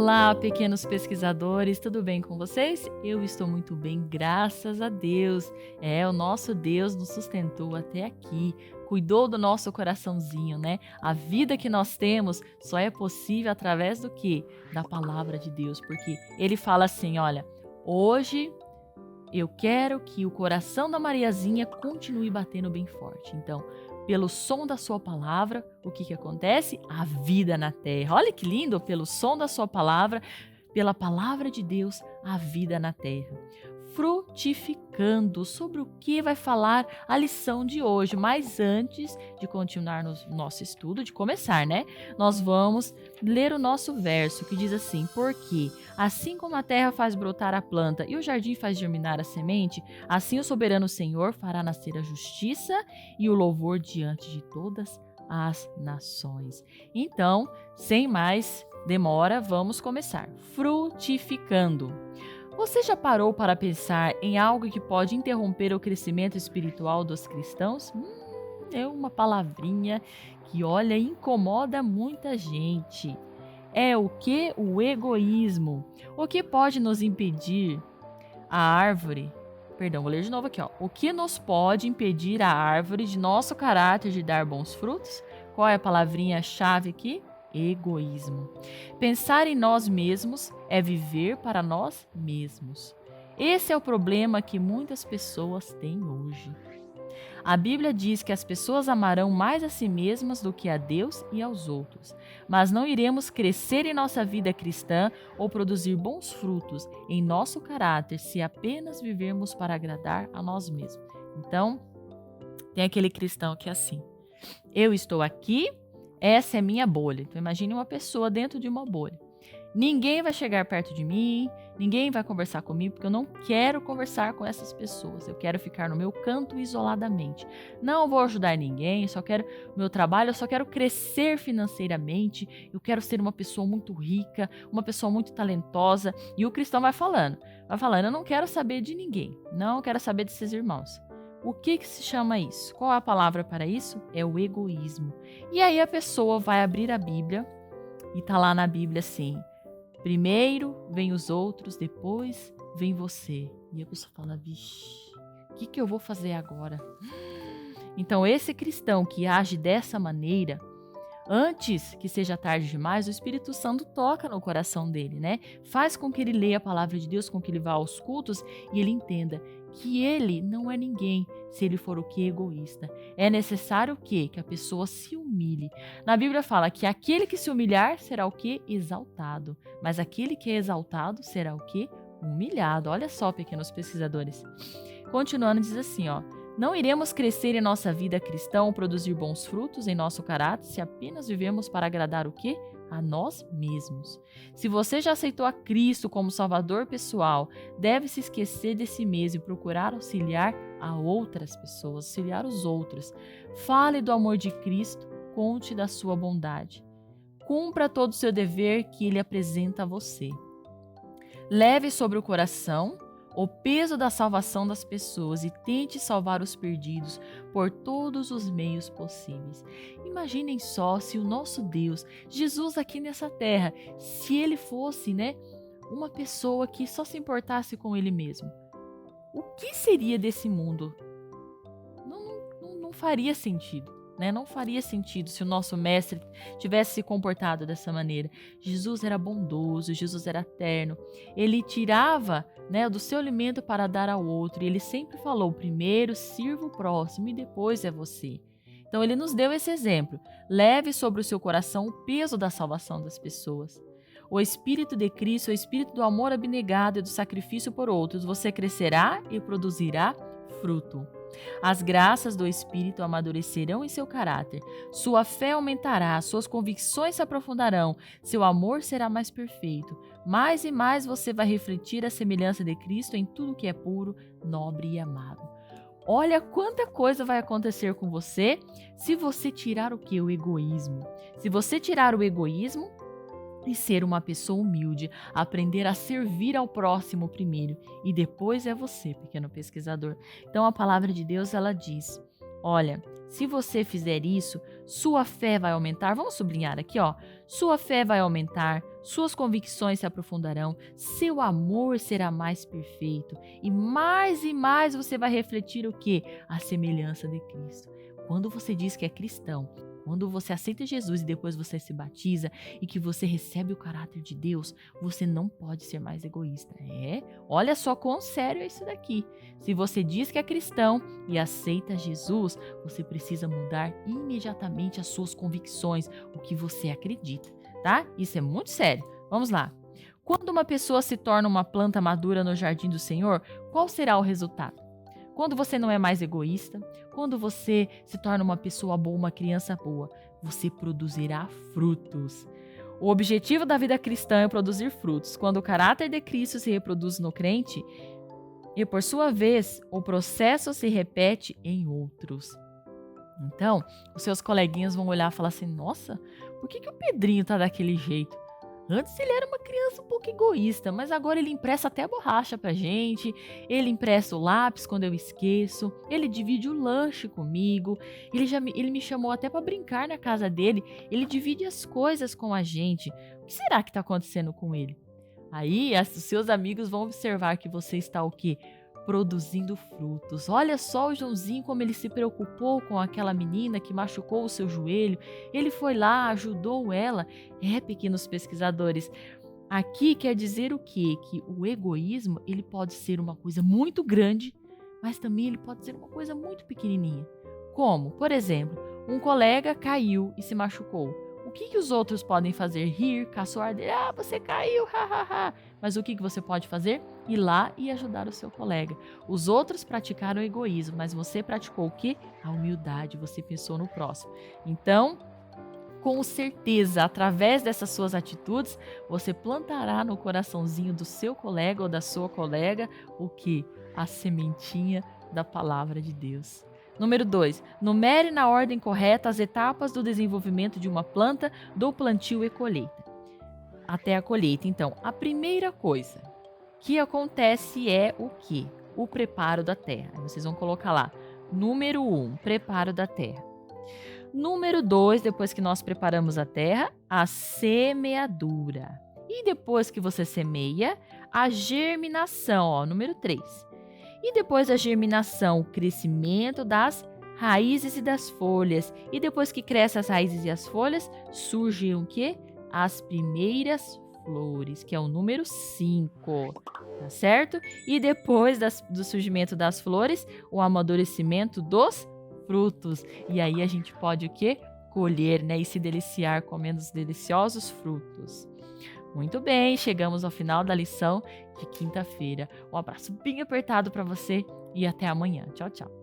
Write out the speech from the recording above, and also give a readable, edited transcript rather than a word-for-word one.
Olá, pequenos pesquisadores, tudo bem com vocês? Eu estou muito bem, graças a Deus. O nosso Deus nos sustentou até aqui, cuidou do nosso coraçãozinho, né? A vida que nós temos só é possível através do quê? Da palavra de Deus, porque ele fala assim, olha, hoje eu quero que o coração da Mariazinha continue batendo bem forte. Então, pelo som da sua palavra, o que acontece? A vida na terra. Olha que lindo! Pelo som da sua palavra, pela palavra de Deus, a vida na terra. Frutificando, sobre o que vai falar a lição de hoje. Mas antes de continuar no nosso estudo, de começar, né? Nós vamos ler o nosso verso que diz assim: porque assim como a terra faz brotar a planta e o jardim faz germinar a semente, assim o soberano Senhor fará nascer a justiça e o louvor diante de todas as nações. Então, sem mais demora, vamos começar. Frutificando. Você já parou para pensar em algo que pode interromper o crescimento espiritual dos cristãos? É uma palavrinha que, olha, incomoda muita gente. É o que? O egoísmo. O que pode nos impedir a árvore? Perdão, vou ler de novo aqui, ó. O que nos pode impedir a árvore de nosso caráter de dar bons frutos? Qual é a palavrinha-chave aqui? Egoísmo. Pensar em nós mesmos é viver para nós mesmos. Esse é o problema que muitas pessoas têm hoje. A Bíblia diz que as pessoas amarão mais a si mesmas do que a Deus e aos outros. Mas não iremos crescer em nossa vida cristã ou produzir bons frutos em nosso caráter se apenas vivermos para agradar a nós mesmos. Então, tem aquele cristão que é assim: eu estou aqui, essa é minha bolha. Então, imagine uma pessoa dentro de uma bolha. Ninguém vai chegar perto de mim, ninguém vai conversar comigo, porque eu não quero conversar com essas pessoas. Eu quero ficar no meu canto isoladamente. Não vou ajudar ninguém, só quero meu trabalho, eu só quero crescer financeiramente, eu quero ser uma pessoa muito rica, uma pessoa muito talentosa. E o cristão vai falando, eu não quero saber de ninguém, não quero saber desses irmãos. O que se chama isso? Qual é a palavra para isso? É o egoísmo. E aí a pessoa vai abrir a Bíblia e tá lá na Bíblia assim: primeiro vem os outros, depois vem você. E a pessoa fala: vixe, o que eu vou fazer agora? Então esse cristão que age dessa maneira, antes que seja tarde demais, o Espírito Santo toca no coração dele, né? Faz com que ele leia a palavra de Deus, com que ele vá aos cultos e ele entenda que ele não é ninguém se ele for o que? Egoísta. É necessário o quê? Que a pessoa se humilhe. Na Bíblia fala que aquele que se humilhar será o quê? Exaltado. Mas aquele que é exaltado será o quê? Humilhado. Olha só, pequenos pesquisadores. Continuando, diz assim, ó: não iremos crescer em nossa vida cristã ou produzir bons frutos em nosso caráter se apenas vivemos para agradar o quê? A nós mesmos. Se você já aceitou a Cristo como Salvador pessoal, deve se esquecer de si mesmo e procurar auxiliar a outras pessoas, auxiliar os outros. Fale do amor de Cristo, conte da sua bondade. Cumpra todo o seu dever que Ele apresenta a você. Leve sobre o coração o peso da salvação das pessoas e tente salvar os perdidos por todos os meios possíveis. Imaginem só se o nosso Deus, Jesus aqui nessa terra, se ele fosse, uma pessoa que só se importasse com ele mesmo. O que seria desse mundo? Não faria sentido. Não faria sentido se o nosso mestre tivesse se comportado dessa maneira. Jesus era bondoso, Jesus era terno. Ele tirava do seu alimento para dar ao outro. E ele sempre falou: primeiro sirva o próximo e depois é você. Então ele nos deu esse exemplo. Leve sobre o seu coração o peso da salvação das pessoas. O Espírito de Cristo, o Espírito do amor abnegado e do sacrifício por outros, você crescerá e produzirá fruto. As graças do Espírito amadurecerão em seu caráter, sua fé aumentará, suas convicções se aprofundarão, seu amor será mais perfeito. Mais e mais você vai refletir a semelhança de Cristo em tudo que é puro, nobre e amável. Olha quanta coisa vai acontecer com você se você tirar o que? O egoísmo. Se você tirar o egoísmo e ser uma pessoa humilde, aprender a servir ao próximo primeiro e depois é você, pequeno pesquisador. Então a palavra de Deus ela diz: Olha, se você fizer isso, sua fé vai aumentar. Vamos sublinhar aqui, ó. Sua fé vai aumentar, suas convicções se aprofundarão, seu amor será mais perfeito e mais você vai refletir o quê? A semelhança de Cristo. Quando você diz que é cristão, quando você aceita Jesus e depois você se batiza e que você recebe o caráter de Deus, você não pode ser mais egoísta. Olha só quão sério é isso daqui. Se você diz que é cristão e aceita Jesus, você precisa mudar imediatamente as suas convicções, o que você acredita, tá? Isso é muito sério. Vamos lá. Quando uma pessoa se torna uma planta madura no jardim do Senhor, qual será o resultado? Quando você não é mais egoísta, quando você se torna uma pessoa boa, uma criança boa, você produzirá frutos. O objetivo da vida cristã é produzir frutos. Quando o caráter de Cristo se reproduz no crente, e por sua vez, o processo se repete em outros. Então, os seus coleguinhas vão olhar e falar assim, nossa, por que o Pedrinho tá daquele jeito? Antes ele era uma criança um pouco egoísta, mas agora ele empresta até a borracha pra gente, ele empresta o lápis quando eu esqueço, ele divide o lanche comigo, ele me chamou até pra brincar na casa dele, ele divide as coisas com a gente. O que será que tá acontecendo com ele? Aí os seus amigos vão observar que você está o quê? Produzindo frutos. Olha só o Joãozinho como ele se preocupou com aquela menina que machucou o seu joelho. Ele foi lá, ajudou ela. Pequenos pesquisadores, aqui quer dizer o quê? Que o egoísmo ele pode ser uma coisa muito grande, mas também ele pode ser uma coisa muito pequenininha. Como? Por exemplo, um colega caiu e se machucou. O que os outros podem fazer? Rir, caçoar dele. Você caiu, hahaha. Mas o que você pode fazer? Ir lá e ajudar o seu colega. Os outros praticaram o egoísmo, mas você praticou o quê? A humildade, você pensou no próximo. Então, com certeza, através dessas suas atitudes, você plantará no coraçãozinho do seu colega ou da sua colega o quê? A sementinha da palavra de Deus. Número 2. Numere na ordem correta as etapas do desenvolvimento de uma planta do plantio e colheita. Até a colheita. Então, a primeira coisa que acontece é o quê? O preparo da terra. Aí vocês vão colocar lá. Número 1, preparo da terra. Número 2, depois que nós preparamos a terra, a semeadura. E depois que você semeia, a germinação, número 3. E depois da germinação, o crescimento das raízes e das folhas. E depois que crescem as raízes e as folhas, surgem o quê? As primeiras flores, que é o número 5, tá certo? E depois do surgimento das flores, o amadurecimento dos frutos. E aí a gente pode o quê? Colher, né? E se deliciar comendo os deliciosos frutos. Muito bem, chegamos ao final da lição de quinta-feira. Um abraço bem apertado para você e até amanhã. Tchau, tchau.